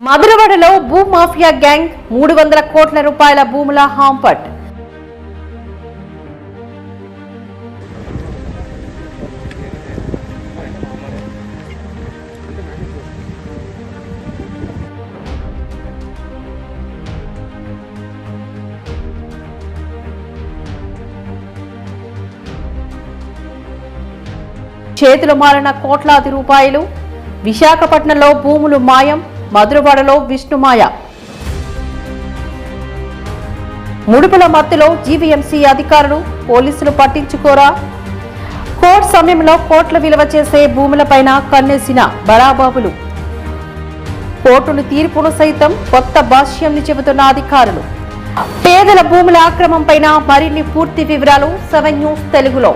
మధురవాడలో భూ mafia gang 300 కోట్ల రూపాయల భూముల హాంపట్. చేతులు మారిన కోట్లాది రూపాయలు. విశాఖపట్నంలో భూములు మాయం, మధురవాడలో విష్ణుమాయ. ముడుపుల మత్తులో జీవీఎంసీ అధికారులు, పోలీసులు పట్టించుకోరా? కోర్టు సమయంలో కోట్ల విలువ చేసే భూములపైన కన్నేసిన బడాబాబులు. కోర్టును తీర్పును సైతం కొత్త భాష్యం చెబుతున్న అధికారులు. పేదల భూముల ఆక్రమంపైన మరిన్ని పూర్తి వివరాలు 7 న్యూస్ తెలుగులో.